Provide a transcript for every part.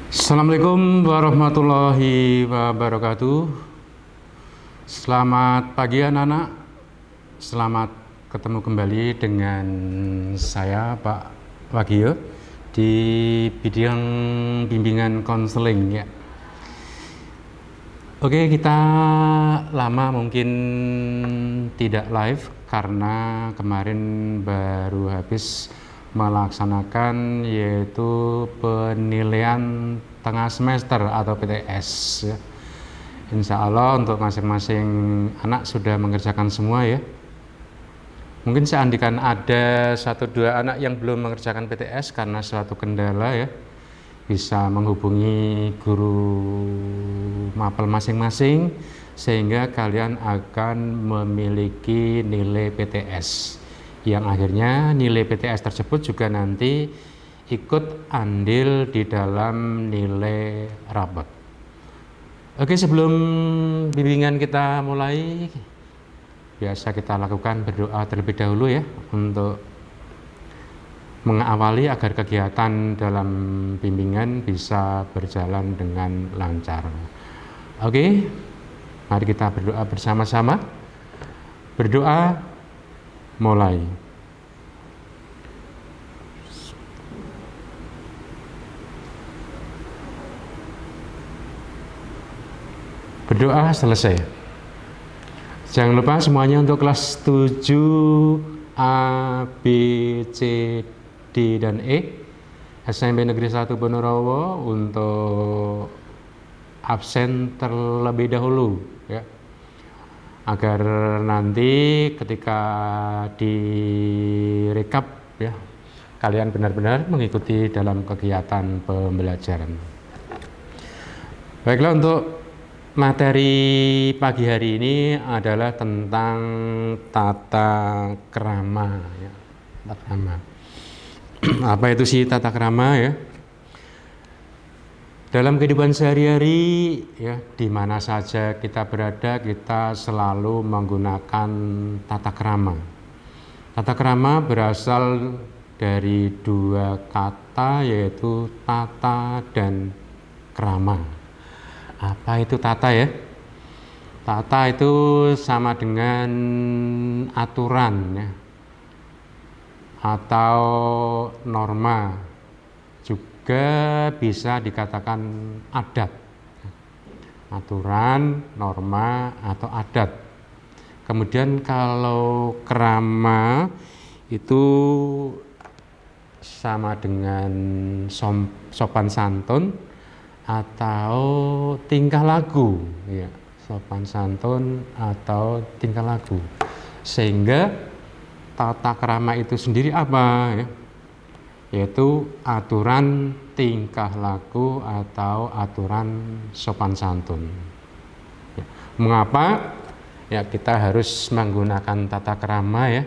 Assalamualaikum warahmatullahi wabarakatuh. Selamat pagi anak-anak. Selamat ketemu kembali dengan saya Pak Wagio di bidang bimbingan konseling ya. Oke, kita lama mungkin tidak live karena kemarin baru habis melaksanakan yaitu penilaian tengah semester atau PTS ya. Insya Allah untuk masing-masing anak sudah mengerjakan semua ya. Mungkin seandainya ada 1-2 anak yang belum mengerjakan PTS karena suatu kendala ya, bisa menghubungi guru mapel masing-masing sehingga kalian akan memiliki nilai PTS yang akhirnya nilai PTS tersebut juga nanti ikut andil di dalam nilai rapot. Oke, sebelum bimbingan kita mulai, biasa kita lakukan berdoa terlebih dahulu ya untuk mengawali agar kegiatan dalam bimbingan bisa berjalan dengan lancar. Oke, mari kita berdoa bersama-sama. Berdoa mulai. Berdoa selesai. Jangan lupa semuanya untuk kelas 7 A, B, C, D, dan E SMP Negeri 1 Ponorogo untuk absen terlebih dahulu ya, agar nanti ketika direkap ya, kalian benar-benar mengikuti dalam kegiatan pembelajaran. Baiklah, untuk materi pagi hari ini adalah tentang tata krama ya. Tata krama. Apa itu sih tata krama ya? Dalam kehidupan sehari-hari ya, di mana saja kita berada, kita selalu menggunakan tata krama. Tata krama berasal dari 2 kata yaitu tata dan krama. Apa itu tata ya? Tata itu sama dengan aturan ya, atau norma, juga bisa dikatakan adat. Aturan, norma, atau adat. Kemudian kalau krama itu sama dengan sopan santun atau tingkah laku ya, sopan santun atau tingkah laku. Sehingga tata krama itu sendiri apa ya? Yaitu aturan tingkah laku atau aturan sopan santun ya. Mengapa ya kita harus menggunakan tata krama ya?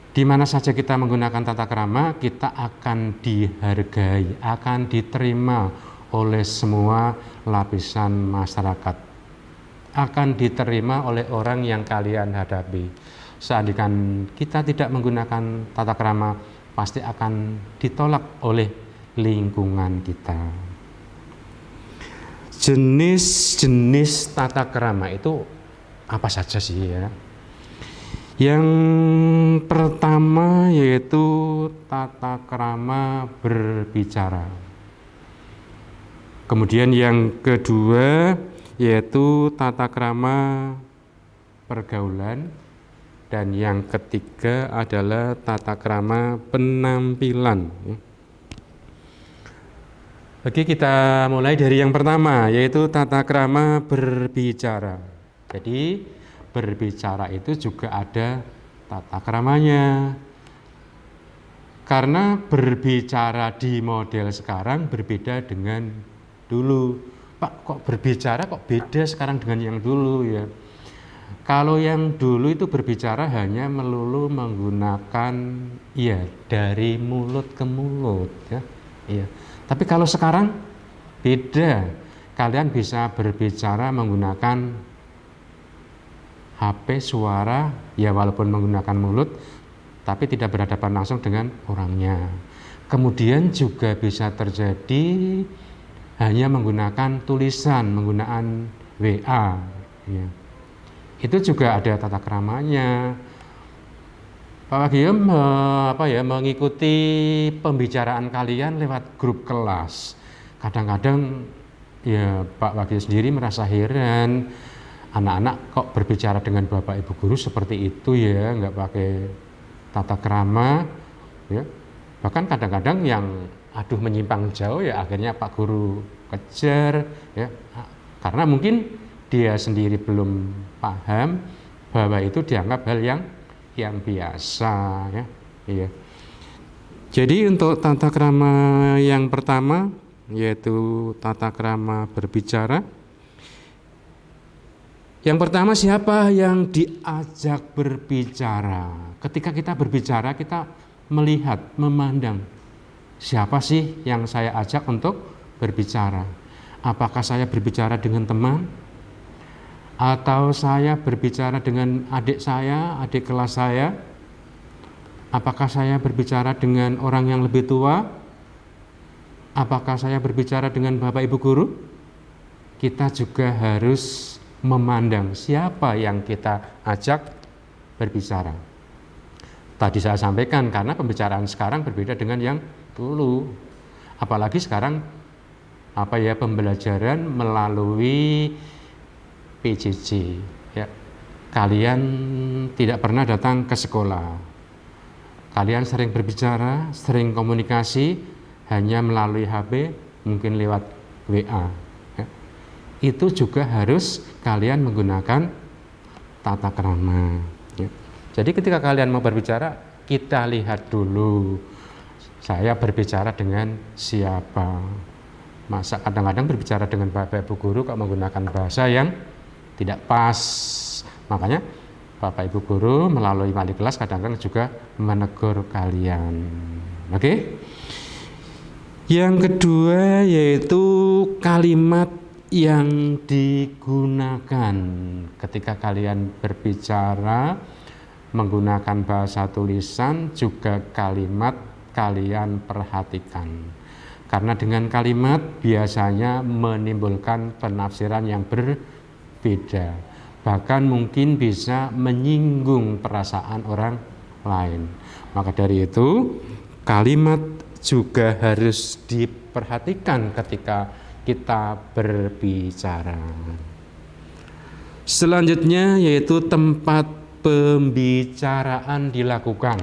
Di mana saja kita menggunakan tata krama, kita akan dihargai, akan diterima oleh semua lapisan masyarakat, akan diterima oleh orang yang kalian hadapi. Seandainya kita tidak menggunakan tata krama, pasti akan ditolak oleh lingkungan kita. Jenis-jenis tata krama itu apa saja sih ya? Yang pertama yaitu tata krama berbicara. Kemudian yang kedua yaitu tata krama pergaulan. Dan yang ketiga adalah tata krama penampilan. Oke, kita mulai dari yang pertama yaitu tata krama berbicara. Jadi berbicara itu juga ada tata kramanya. Karena berbicara di model sekarang berbeda dengan dulu. Pak, kok berbicara kok beda sekarang dengan yang dulu ya? Kalau yang dulu itu berbicara hanya melulu menggunakan ya dari mulut ke mulut ya. Iya. Tapi kalau sekarang beda. Kalian bisa berbicara menggunakan HP suara ya, walaupun menggunakan mulut tapi tidak berhadapan langsung dengan orangnya. Kemudian juga bisa terjadi hanya menggunakan tulisan, menggunakan WA. Ya. Itu juga ada tata keramanya. Pak Wagio mengikuti pembicaraan kalian lewat grup kelas. Kadang-kadang ya Pak Wagio sendiri merasa heran, anak-anak kok berbicara dengan Bapak Ibu guru seperti itu ya, nggak pakai tata krama, ya. Bahkan kadang-kadang yang menyimpang jauh ya akhirnya Pak Guru kejar, ya, karena mungkin dia sendiri belum paham bahwa itu dianggap hal yang biasa, ya. Iya. Jadi untuk tata krama yang pertama yaitu tata krama berbicara. Yang pertama, siapa yang diajak berbicara? Ketika kita berbicara, kita melihat, memandang siapa sih yang saya ajak untuk berbicara. Apakah saya berbicara dengan teman? Atau saya berbicara dengan adik saya, adik kelas saya? Apakah saya berbicara dengan orang yang lebih tua? Apakah saya berbicara dengan Bapak Ibu guru? Kita juga harus memandang siapa yang kita ajak berbicara. Tadi saya sampaikan karena pembicaraan sekarang berbeda dengan yang dulu. Apalagi sekarang pembelajaran melalui PJJ, ya. Kalian tidak pernah datang ke sekolah. Kalian sering berbicara, sering komunikasi hanya melalui HP, mungkin lewat WA. Ya. Itu juga harus kalian menggunakan tata krama. Ya. Jadi ketika kalian mau berbicara, kita lihat dulu saya berbicara dengan siapa. Masa kadang-kadang berbicara dengan Bapak Ibu guru kok menggunakan bahasa yang tidak pas. Makanya Bapak Ibu guru melalui wali kelas kadang-kadang juga menegur kalian. Oke? Yang kedua yaitu kalimat yang digunakan ketika kalian berbicara menggunakan bahasa tulisan, juga kalimat kalian perhatikan. Karena dengan kalimat biasanya menimbulkan penafsiran yang berbeda, bahkan mungkin bisa menyinggung perasaan orang lain. Maka dari itu kalimat juga harus diperhatikan ketika kita berbicara. Selanjutnya yaitu tempat pembicaraan dilakukan,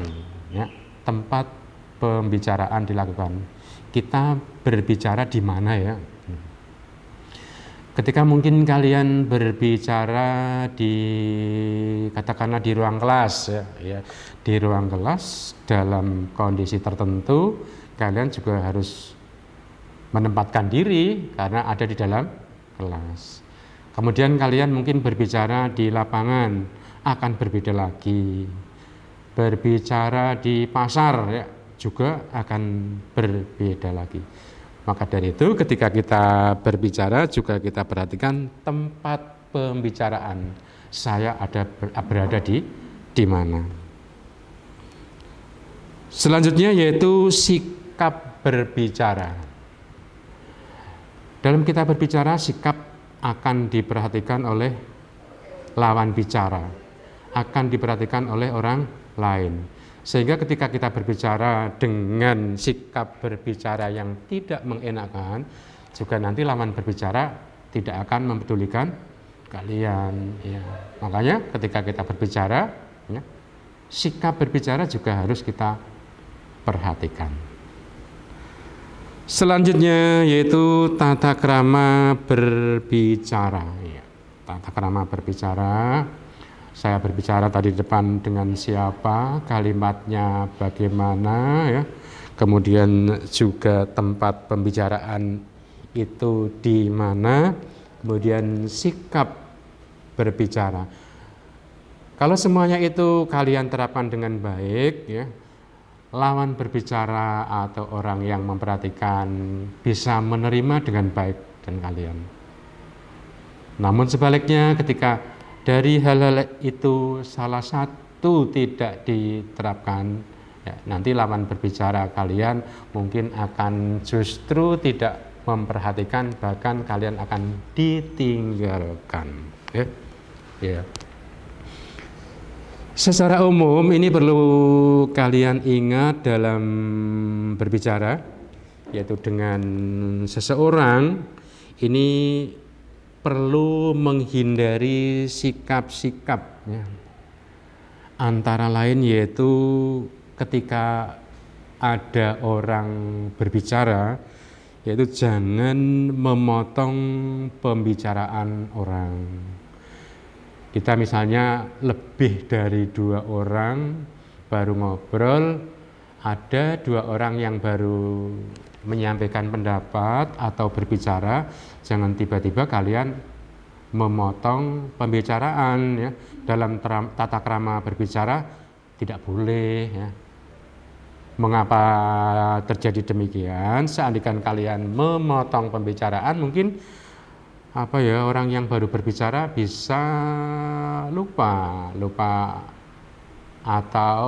ya. Tempat pembicaraan dilakukan. Kita berbicara di mana, ya? Ketika mungkin kalian berbicara katakanlah di ruang kelas, ya, di ruang kelas dalam kondisi tertentu, kalian juga harus menempatkan diri karena ada di dalam kelas. Kemudian kalian mungkin berbicara di lapangan, akan berbeda lagi. Berbicara di pasar, ya, juga akan berbeda lagi. Maka dari itu ketika kita berbicara juga kita perhatikan tempat pembicaraan. Saya berada di mana. Selanjutnya yaitu sikap berbicara. Dalam kita berbicara, sikap akan diperhatikan oleh lawan bicara, akan diperhatikan oleh orang lain. Sehingga ketika kita berbicara dengan sikap berbicara yang tidak mengenakan, juga nanti lawan berbicara tidak akan mempedulikan kalian. Ya. Makanya ketika kita berbicara, ya, sikap berbicara juga harus kita perhatikan. Selanjutnya yaitu tata krama berbicara. Ya. Tata krama berbicara. Saya berbicara tadi di depan dengan siapa, kalimatnya bagaimana, ya. Kemudian juga tempat pembicaraan itu di mana, kemudian sikap berbicara. Kalau semuanya itu kalian terapkan dengan baik, ya, lawan berbicara atau orang yang memperhatikan bisa menerima dengan baik dan kalian. Namun sebaliknya ketika dari hal-hal itu salah satu tidak diterapkan, Ya, nanti lawan berbicara kalian mungkin akan justru tidak memperhatikan, bahkan kalian akan ditinggalkan. Ya. Ya. Secara umum ini perlu kalian ingat dalam berbicara, yaitu dengan seseorang ini perlu menghindari sikap-sikap, ya. Antara lain yaitu ketika ada orang berbicara, yaitu jangan memotong pembicaraan orang. Kita misalnya lebih dari 2 orang baru ngobrol, ada 2 orang yang baru menyampaikan pendapat atau berbicara, jangan tiba-tiba kalian memotong pembicaraan, ya. Dalam tata krama berbicara tidak boleh, ya. Mengapa terjadi demikian? Seandainya kalian memotong pembicaraan, mungkin orang yang baru berbicara bisa lupa atau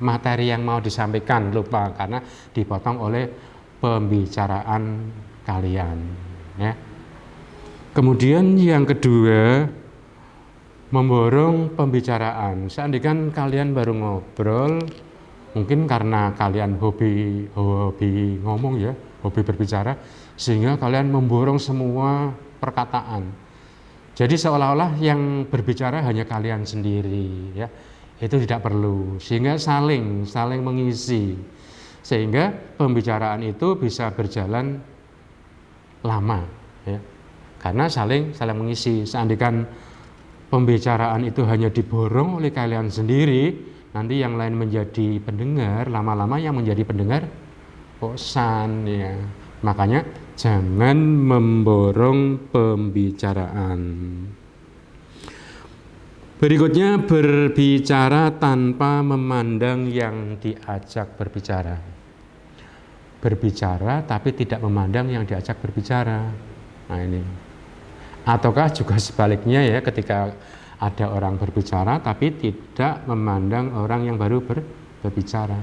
materi yang mau disampaikan lupa karena dipotong oleh pembicaraan kalian, ya. Kemudian yang kedua, memborong pembicaraan. Seandainya kalian baru ngobrol, mungkin karena kalian hobi ngomong, ya, hobi berbicara, sehingga kalian memborong semua perkataan. Jadi seolah-olah yang berbicara hanya kalian sendiri, ya. Itu tidak perlu, sehingga saling mengisi, sehingga pembicaraan itu bisa berjalan lama, ya. Karena saling mengisi. Seandainya pembicaraan itu hanya diborong oleh kalian sendiri, nanti yang lain menjadi pendengar, lama-lama yang menjadi pendengar bosan, ya. Makanya jangan memborong pembicaraan. Berikutnya, berbicara tanpa memandang yang diajak berbicara. Berbicara tapi tidak memandang yang diajak berbicara. Nah ini. Ataukah juga sebaliknya, ya, ketika ada orang berbicara tapi tidak memandang orang yang baru berbicara.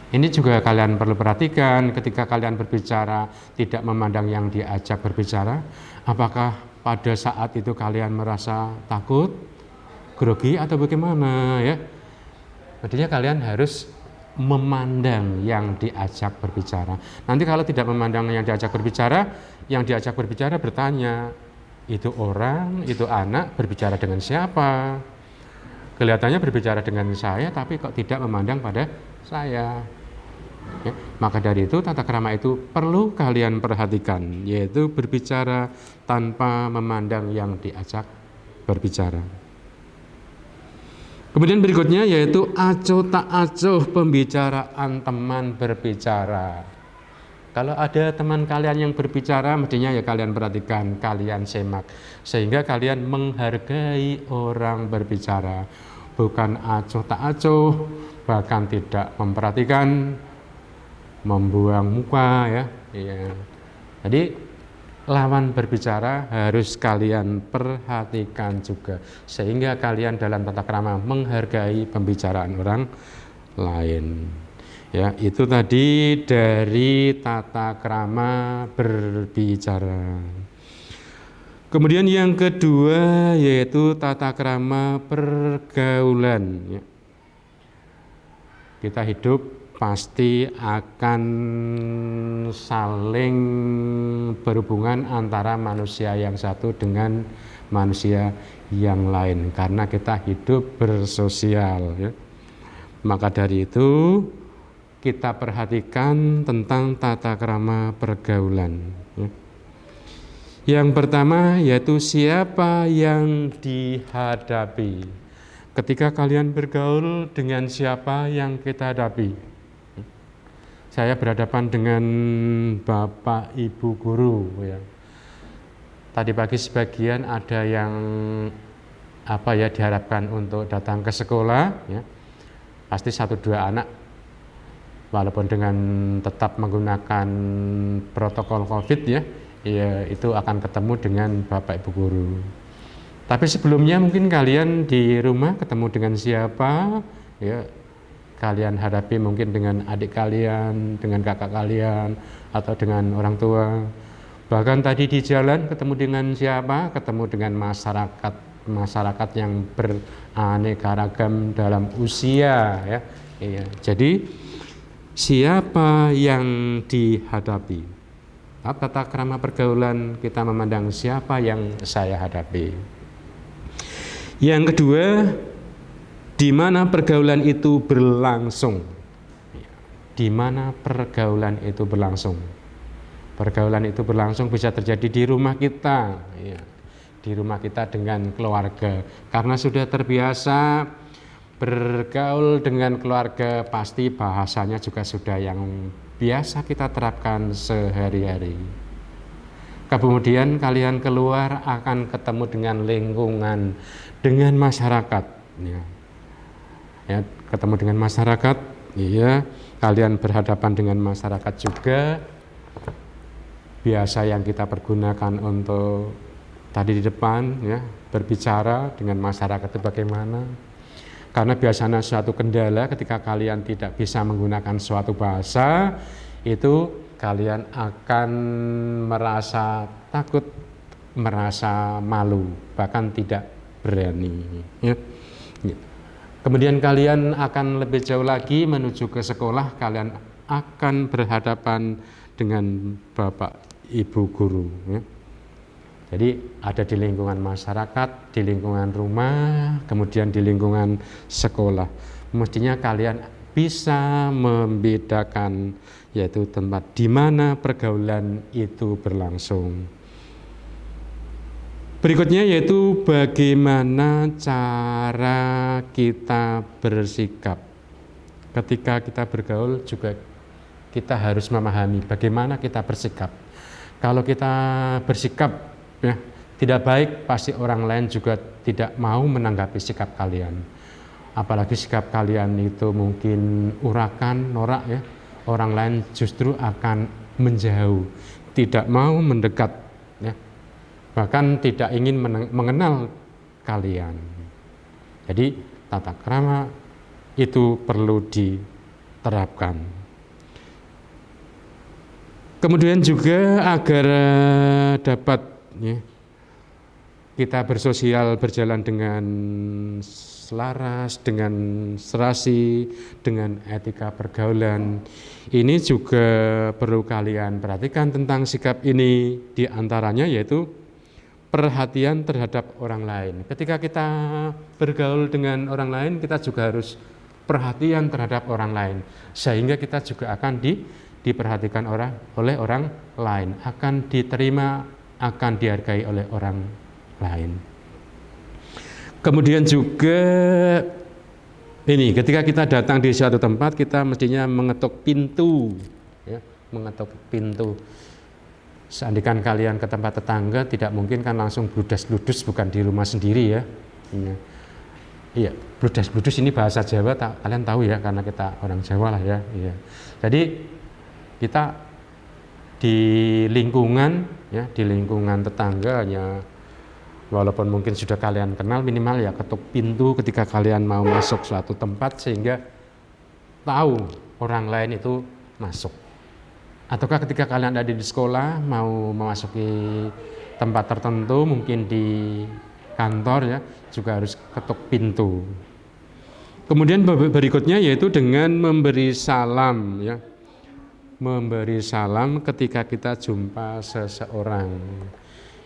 Ini juga kalian perlu perhatikan ketika kalian berbicara tidak memandang yang diajak berbicara. Apakah pada saat itu kalian merasa takut, grogi atau bagaimana, ya? Artinya kalian harus memandang yang diajak berbicara. Nanti kalau tidak memandang yang diajak berbicara bertanya, itu orang, itu anak berbicara dengan siapa? Kelihatannya berbicara dengan saya, tapi kok tidak memandang pada saya. Ya, maka dari itu tata krama itu perlu kalian perhatikan, yaitu berbicara tanpa memandang yang diajak berbicara. Kemudian berikutnya yaitu acuh tak acuh pembicaraan teman berbicara. Kalau ada teman kalian yang berbicara, mestinya ya kalian perhatikan, kalian semak, sehingga kalian menghargai orang berbicara, bukan acuh tak acuh, bahkan tidak memperhatikan, membuang muka, ya. Jadi lawan berbicara harus kalian perhatikan juga, sehingga kalian dalam tata krama menghargai pembicaraan orang lain. Ya, itu tadi dari tata krama berbicara. Kemudian yang kedua yaitu tata krama pergaulan, ya. Kita hidup pasti akan saling berhubungan antara manusia yang satu dengan manusia yang lain, karena kita hidup bersosial, ya. Maka dari itu kita perhatikan tentang tata krama pergaulan, ya. Yang pertama yaitu siapa yang dihadapi. Ketika kalian bergaul, dengan siapa yang kita hadapi. Saya berhadapan dengan Bapak Ibu guru, ya. Tadi pagi sebagian ada yang diharapkan untuk datang ke sekolah, ya. Pasti 1-2 anak, walaupun dengan tetap menggunakan protokol COVID, ya, itu akan ketemu dengan Bapak Ibu guru. Tapi sebelumnya mungkin kalian di rumah ketemu dengan siapa, ya, kalian hadapi mungkin dengan adik kalian, dengan kakak kalian, atau dengan orang tua. Bahkan tadi di jalan ketemu dengan siapa? Ketemu dengan masyarakat yang beraneka ragam dalam usia, ya. Iya. Jadi siapa yang dihadapi? Tata krama pergaulan kita memandang siapa yang saya hadapi. Yang kedua, di mana pergaulan itu berlangsung. Di mana pergaulan itu berlangsung. Pergaulan itu berlangsung bisa terjadi di rumah kita, ya. Di rumah kita dengan keluarga. Karena sudah terbiasa bergaul dengan keluarga, pasti bahasanya juga sudah yang biasa kita terapkan sehari-hari. Kemudian kalian keluar akan ketemu dengan lingkungan, dengan masyarakat, ya. Ya, ketemu dengan masyarakat, iya. Kalian berhadapan dengan masyarakat juga. Biasa yang kita pergunakan untuk tadi di depan, ya, berbicara dengan masyarakat itu bagaimana. Karena biasanya suatu kendala ketika kalian tidak bisa menggunakan suatu bahasa, itu kalian akan merasa takut, merasa malu, bahkan tidak berani, ya. Kemudian kalian akan lebih jauh lagi menuju ke sekolah, kalian akan berhadapan dengan bapak ibu guru, ya. Jadi ada di lingkungan masyarakat, di lingkungan rumah, kemudian di lingkungan sekolah. Mestinya kalian bisa membedakan, yaitu tempat di mana pergaulan itu berlangsung. Berikutnya yaitu bagaimana cara kita bersikap. Ketika kita bergaul juga kita harus memahami bagaimana kita bersikap. Kalau kita bersikap, ya, tidak baik, pasti orang lain juga tidak mau menanggapi sikap kalian. Apalagi sikap kalian itu mungkin urakan, norak, ya. Orang lain justru akan menjauh, tidak mau mendekat, ya. Bahkan tidak ingin mengenal kalian. Jadi tata krama itu perlu diterapkan. Kemudian juga agar dapat, ya, kita bersosial berjalan dengan selaras, dengan serasi, dengan etika pergaulan. Ini juga perlu kalian perhatikan tentang sikap ini, diantaranya yaitu perhatian terhadap orang lain. Ketika kita bergaul dengan orang lain, kita juga harus perhatian terhadap orang lain, sehingga kita juga akan diperhatikan oleh orang lain, akan diterima, akan dihargai oleh orang lain. Kemudian juga ini, ketika kita datang di suatu tempat, kita mestinya mengetuk pintu, ya, mengetuk pintu. Seandainya kalian ke tempat tetangga, tidak mungkin kan langsung bludas-bludus, bukan di rumah sendiri, ya. Iya, bludas-bludus ini bahasa Jawa, kalian tahu, ya, karena kita orang Jawa lah, ya. Iya. Jadi kita di lingkungan, ya, di lingkungan tetangganya, walaupun mungkin sudah kalian kenal, minimal ya ketuk pintu ketika kalian mau masuk suatu tempat sehingga tahu orang lain itu masuk. Ataukah ketika kalian ada di sekolah mau memasuki tempat tertentu, mungkin di kantor, ya, juga harus ketuk pintu. Kemudian berikutnya yaitu dengan memberi salam, ya. Memberi salam ketika kita jumpa seseorang.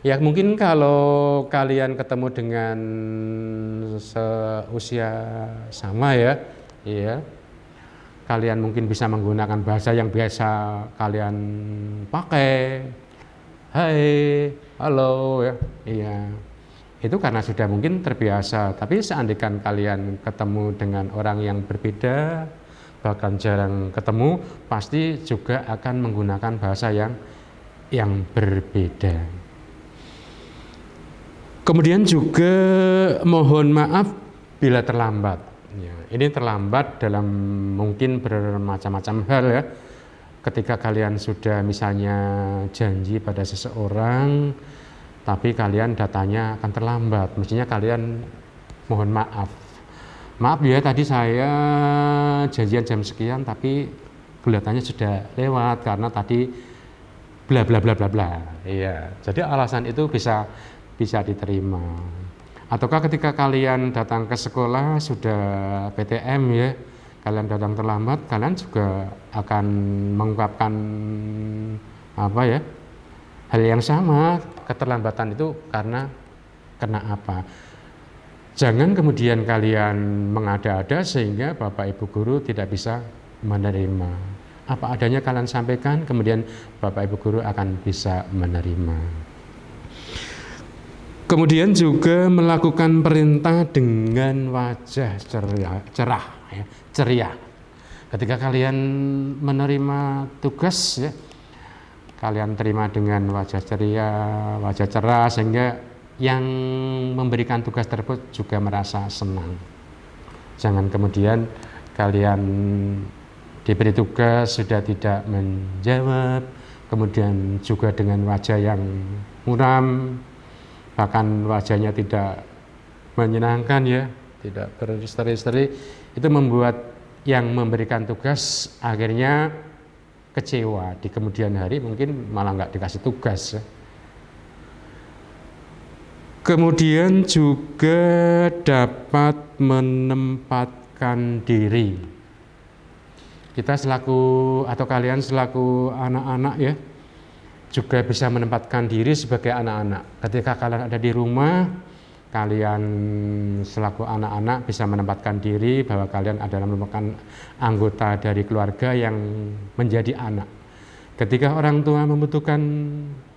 Ya, mungkin kalau kalian ketemu dengan seusia sama, ya, iya, kalian mungkin bisa menggunakan bahasa yang biasa kalian pakai. Hai, halo, ya, iya. Itu karena sudah mungkin terbiasa. Tapi seandainya kalian ketemu dengan orang yang berbeda, bahkan jarang ketemu, pasti juga akan menggunakan bahasa yang berbeda. Kemudian juga mohon maaf bila terlambat. Ya, ini terlambat dalam mungkin bermacam-macam hal, ya. Ketika kalian sudah misalnya janji pada seseorang, tapi kalian datanya akan terlambat, mestinya kalian mohon maaf. Maaf ya, tadi saya janjian jam sekian tapi kelihatannya sudah lewat karena tadi bla bla bla bla bla. Iya, jadi alasan itu bisa diterima. Ataukah ketika kalian datang ke sekolah sudah PTM ya, kalian datang terlambat, kalian juga akan mengungkapkan apa ya, hal yang sama, keterlambatan itu karena apa. Jangan kemudian kalian mengada-ada sehingga Bapak Ibu Guru tidak bisa menerima. Apa adanya kalian sampaikan, kemudian Bapak Ibu Guru akan bisa menerima. Kemudian juga melakukan perintah dengan wajah cerah, ya, ceria. Ketika kalian menerima tugas, ya, kalian terima dengan wajah ceria, wajah cerah, sehingga yang memberikan tugas tersebut juga merasa senang. Jangan kemudian kalian diberi tugas sudah tidak menjawab, kemudian juga dengan wajah yang muram, bahkan wajahnya tidak menyenangkan ya, tidak berseri-seri, itu membuat yang memberikan tugas akhirnya kecewa, di kemudian hari mungkin malah nggak dikasih tugas ya. Kemudian juga dapat menempatkan diri. Kita selaku atau kalian selaku anak-anak ya, juga bisa menempatkan diri sebagai anak-anak. Ketika kalian ada di rumah, kalian selaku anak-anak bisa menempatkan diri bahwa kalian adalah merupakan anggota dari keluarga yang menjadi anak. Ketika orang tua membutuhkan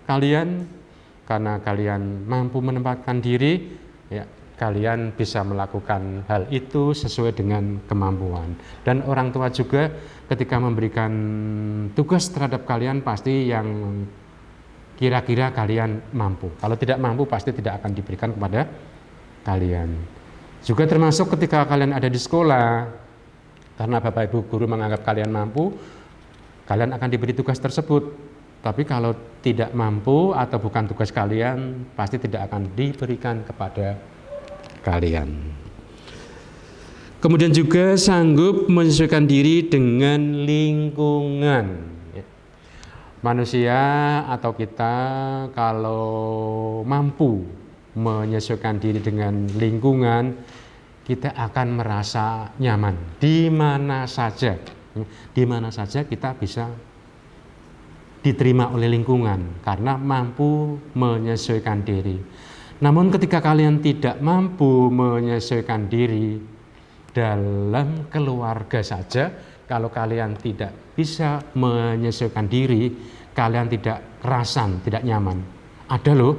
kalian, karena kalian mampu menempatkan diri, ya, kalian bisa melakukan hal itu sesuai dengan kemampuan. Dan orang tua juga ketika memberikan tugas terhadap kalian pasti yang kira-kira kalian mampu. Kalau tidak mampu pasti tidak akan diberikan kepada kalian. Juga termasuk ketika kalian ada di sekolah, karena Bapak Ibu Guru menganggap kalian mampu, kalian akan diberi tugas tersebut. Tapi kalau tidak mampu atau bukan tugas kalian, pasti tidak akan diberikan kepada kalian. Kemudian juga sanggup menyesuaikan diri dengan lingkungan. Manusia atau kita kalau mampu menyesuaikan diri dengan lingkungan, kita akan merasa nyaman di mana saja. Di mana saja kita bisa diterima oleh lingkungan karena mampu menyesuaikan diri. Namun ketika kalian tidak mampu menyesuaikan diri dalam keluarga saja, kalau kalian tidak bisa menyesuaikan diri, kalian tidak kerasan, tidak nyaman. Ada loh,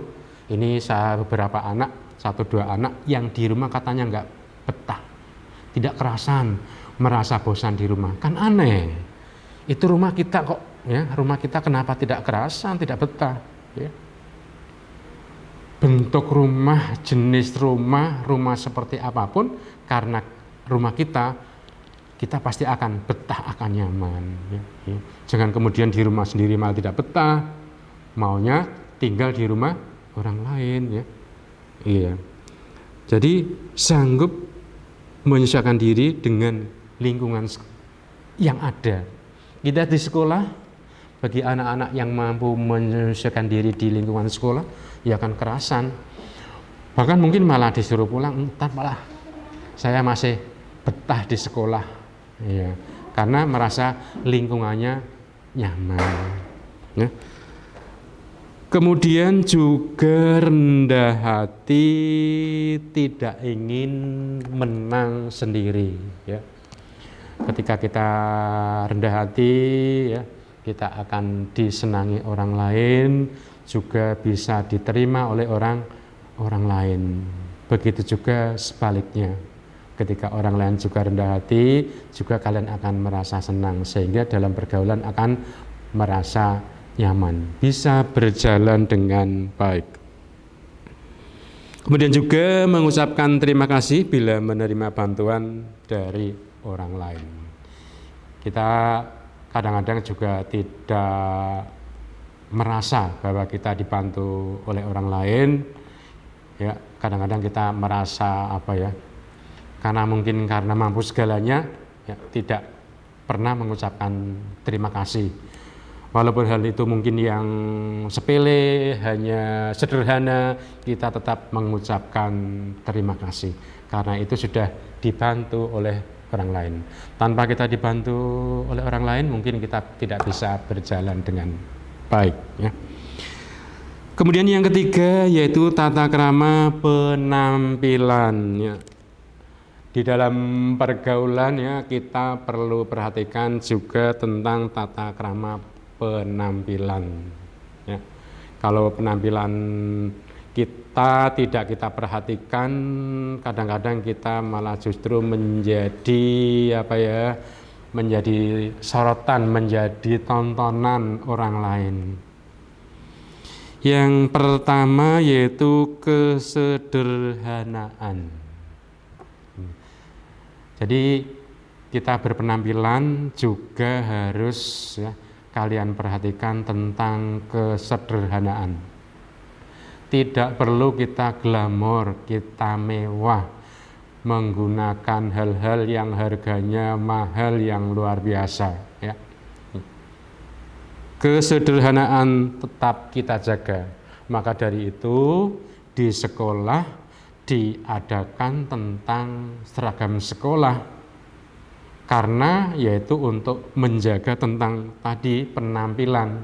ini saya beberapa anak, 1-2 anak yang di rumah katanya nggak betah, tidak kerasan, merasa bosan di rumah. Kan aneh, itu rumah kita kok. Ya, rumah kita kenapa tidak kerasan, tidak betah ya. Bentuk rumah, jenis rumah seperti apapun, karena rumah kita pasti akan betah, akan nyaman ya. Jangan kemudian di rumah sendiri malah tidak betah, maunya tinggal di rumah orang lain ya. Iya. Jadi sanggup menyesuaikan diri dengan lingkungan yang ada. Kita di sekolah, bagi anak-anak yang mampu menyesuaikan diri di lingkungan sekolah, ya akan kerasan. Bahkan mungkin malah disuruh pulang, entar malah saya masih betah di sekolah. Ya, karena merasa lingkungannya nyaman. Ya. Kemudian juga rendah hati, tidak ingin menang sendiri. Ya. Ketika kita rendah hati, ya, kita akan disenangi orang lain, juga bisa diterima oleh orang lain. Begitu juga sebaliknya. Ketika orang lain juga rendah hati, juga kalian akan merasa senang, sehingga dalam pergaulan akan merasa nyaman, bisa berjalan dengan baik. Kemudian juga mengucapkan terima kasih bila menerima bantuan dari orang lain. Kita kadang-kadang juga tidak merasa bahwa kita dibantu oleh orang lain ya. Kadang-kadang kita merasa karena mungkin karena mampu segalanya, ya, tidak pernah mengucapkan terima kasih. Walaupun hal itu mungkin yang sepele, hanya sederhana, kita tetap mengucapkan terima kasih. Karena itu sudah dibantu oleh orang lain. Tanpa kita dibantu oleh orang lain, mungkin kita tidak bisa berjalan dengan baik. Ya. Kemudian yang ketiga yaitu tata krama penampilan. Ya. Di dalam pergaulan ya kita perlu perhatikan juga tentang tata krama penampilan. Ya. Kalau penampilan kita tidak kita perhatikan, kadang-kadang kita malah justru menjadi menjadi sorotan, menjadi tontonan orang lain. Yang pertama yaitu kesederhanaan. Jadi kita berpenampilan juga harus ya, kalian perhatikan tentang kesederhanaan. Tidak perlu kita glamor, kita mewah, menggunakan hal-hal yang harganya mahal yang luar biasa. Ya. Kesederhanaan tetap kita jaga. Maka dari itu di sekolah diadakan tentang seragam sekolah, karena yaitu untuk menjaga tentang tadi penampilan.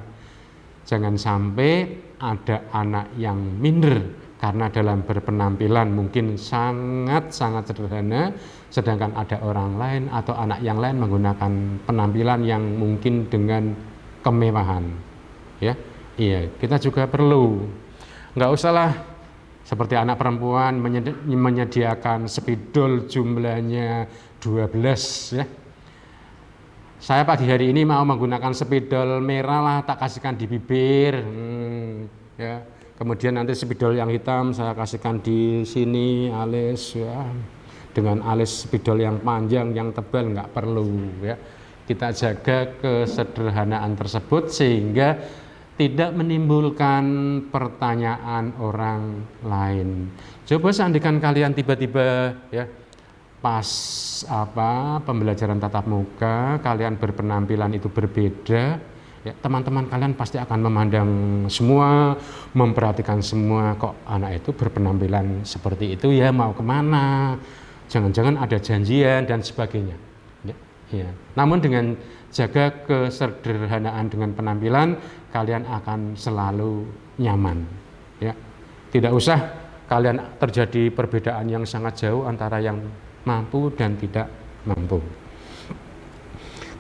Jangan sampai ada anak yang minder karena dalam berpenampilan mungkin sangat-sangat sederhana, sedangkan ada orang lain atau anak yang lain menggunakan penampilan yang mungkin dengan kemewahan. Ya, iya, kita juga perlu. Nggak usahlah seperti anak perempuan menyediakan spidol jumlahnya 12 ya. Saya pagi hari ini mau menggunakan spidol merah lah, tak kasihkan di bibir. Ya. Kemudian nanti spidol yang hitam saya kasihkan di sini alis ya. Dengan alis spidol yang panjang, yang tebal nggak perlu ya. Kita jaga kesederhanaan tersebut sehingga tidak menimbulkan pertanyaan orang lain. Coba seandainya kalian tiba-tiba ya pas pembelajaran tatap muka, kalian berpenampilan itu berbeda, ya teman-teman kalian pasti akan memandang semua, memperhatikan semua, kok anak itu berpenampilan seperti itu ya, mau kemana, jangan-jangan ada janjian dan sebagainya. Ya. Namun dengan jaga kesederhanaan dengan penampilan, kalian akan selalu nyaman. Ya. Tidak usah kalian terjadi perbedaan yang sangat jauh antara yang mampu dan tidak mampu.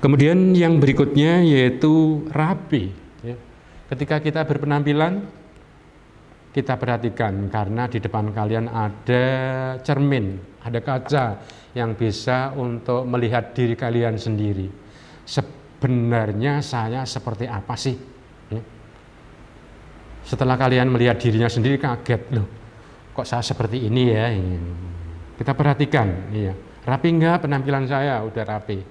Kemudian yang berikutnya yaitu rapi. Ya. Ketika kita berpenampilan, kita perhatikan karena di depan kalian ada cermin, ada kaca yang bisa untuk melihat diri kalian sendiri. Sebenarnya saya seperti apa sih? Ya. Setelah kalian melihat dirinya sendiri kaget, loh kok saya seperti ini ya? Kita perhatikan, ya. Rapi enggak penampilan saya? Udah rapi.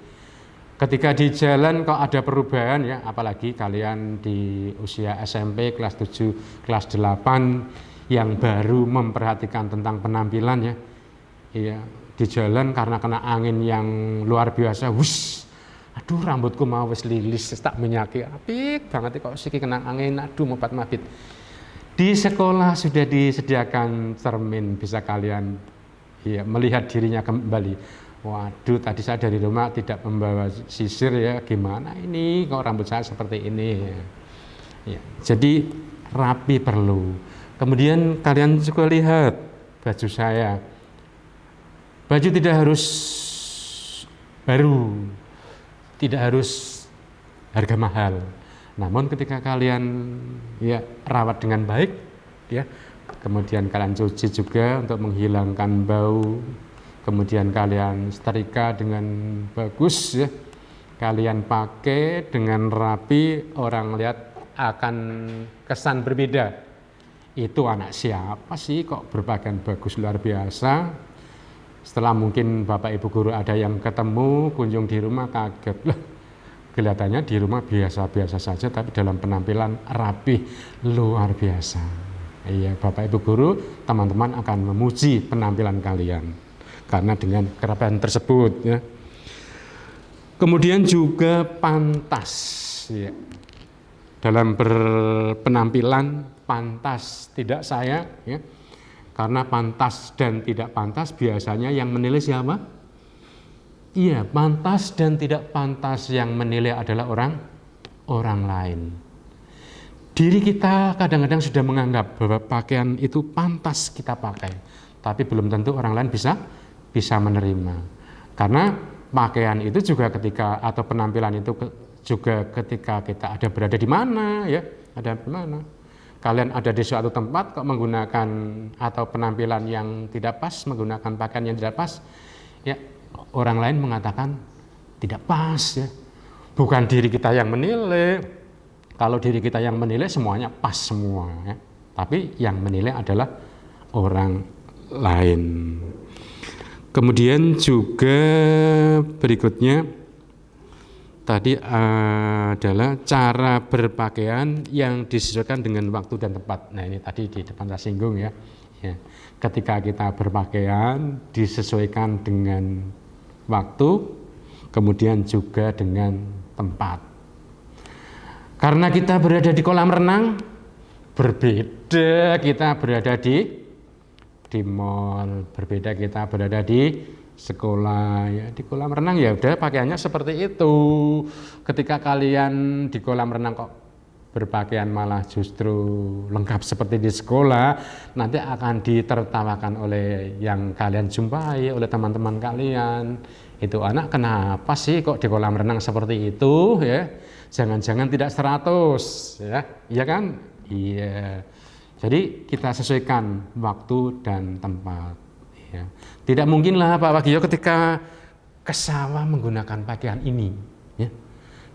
Ketika di jalan kok ada perubahan ya, apalagi kalian di usia SMP kelas 7, kelas 8 yang baru memperhatikan tentang penampilan ya. Iya, di jalan karena kena angin yang luar biasa, aduh rambutku mau wis lilis, tak menyaki, apik banget kok siki kena angin, aduh mabit. Di sekolah sudah disediakan cermin, bisa kalian ya, melihat dirinya kembali. Waduh, tadi saya dari rumah tidak membawa sisir ya, gimana ini kok rambut saya seperti ini ya. Jadi rapi perlu. Kemudian kalian juga lihat baju saya. Baju tidak harus baru, tidak harus harga mahal. Namun ketika kalian ya rawat dengan baik ya, kemudian kalian cuci juga untuk menghilangkan bau, kemudian kalian setrika dengan bagus ya, kalian pakai dengan rapi, orang lihat akan kesan berbeda. Itu anak siapa sih kok berpakaian bagus luar biasa. Setelah mungkin Bapak Ibu guru ada yang ketemu, kunjung di rumah kaget, lah kelihatannya di rumah biasa-biasa saja, tapi dalam penampilan rapi luar biasa. Iya, Bapak Ibu guru, teman-teman akan memuji penampilan kalian. karena dengan kerapian tersebut ya. Kemudian juga pantas ya. Dalam berpenampilan pantas tidak saya ya. Karena pantas dan tidak pantas biasanya yang menilai siapa? Iya, pantas dan tidak pantas yang menilai adalah orang lain. Diri kita kadang-kadang sudah menganggap bahwa pakaian itu pantas kita pakai, tapi belum tentu orang lain bisa menerima. Karena pakaian itu juga ketika atau penampilan itu juga ketika kita ada berada di mana ya, ada di mana. Kalian ada di suatu tempat kok menggunakan atau penampilan yang tidak pas, menggunakan pakaian yang tidak pas, ya orang lain mengatakan tidak pas ya. Bukan diri kita yang menilai. Kalau diri kita yang menilai semuanya pas semua ya. Tapi yang menilai adalah orang lain. Kemudian juga berikutnya tadi adalah cara berpakaian yang disesuaikan dengan waktu dan tempat. Nah ini tadi di depan saya singgung ya. Ketika kita berpakaian disesuaikan dengan waktu, kemudian juga dengan tempat. Karena kita berada di kolam renang, berbeda kita berada di mall, berbeda kita berada di sekolah ya. Di kolam renang ya udah pakaiannya seperti itu. Ketika kalian di kolam renang kok berpakaian malah justru lengkap seperti di sekolah, nanti akan ditertawakan oleh yang kalian jumpai, oleh teman-teman kalian. Itu anak kenapa sih kok di kolam renang seperti itu ya? Jangan-jangan tidak 100 ya. Iya kan? Iya. Jadi kita sesuaikan waktu dan tempat ya. Tidak mungkinlah Pak Wagio ketika ke sawah menggunakan pakaian ini ya.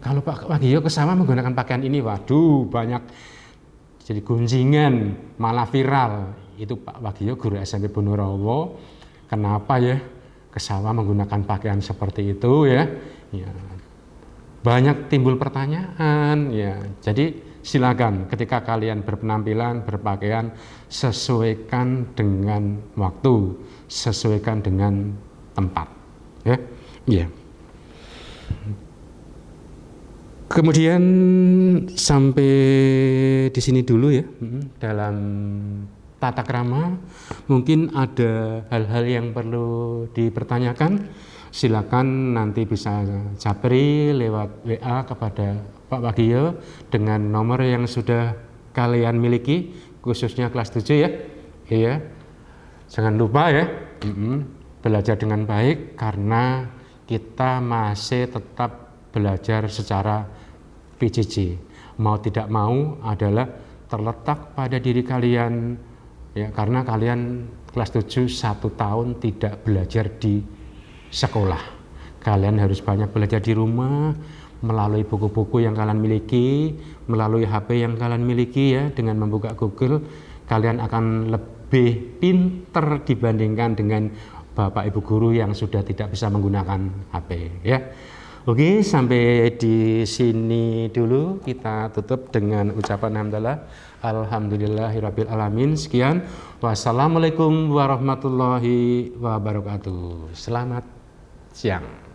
Kalau Pak Wagio ke sawah menggunakan pakaian ini, waduh banyak jadi gunjingan, malah viral. Itu Pak Wagio guru SMP Bonorowo, kenapa ya ke sawah menggunakan pakaian seperti itu ya? Ya. Banyak timbul pertanyaan ya. Jadi silakan ketika kalian berpenampilan, berpakaian, sesuaikan dengan waktu, sesuaikan dengan tempat ya. Ya. Kemudian sampai di sini dulu ya. Dalam tata krama mungkin ada hal-hal yang perlu dipertanyakan. Silakan nanti bisa japri lewat WA kepada Pak Wagio dengan nomor yang sudah kalian miliki, khususnya kelas 7 ya. Iya. Jangan lupa ya, belajar dengan baik karena kita masih tetap belajar secara PJJ. Mau tidak mau adalah terletak pada diri kalian ya, karena kalian kelas 7 1 tahun tidak belajar di sekolah. Kalian harus banyak belajar di rumah melalui buku-buku yang kalian miliki, melalui HP yang kalian miliki ya. Dengan membuka Google, kalian akan lebih pinter dibandingkan dengan Bapak Ibu guru yang sudah tidak bisa menggunakan HP ya. Oke, sampai di sini dulu kita tutup dengan ucapan hamdalah. Alhamdulillahirabbil alamin. Sekian. Wassalamualaikum warahmatullahi wabarakatuh. Selamat siang.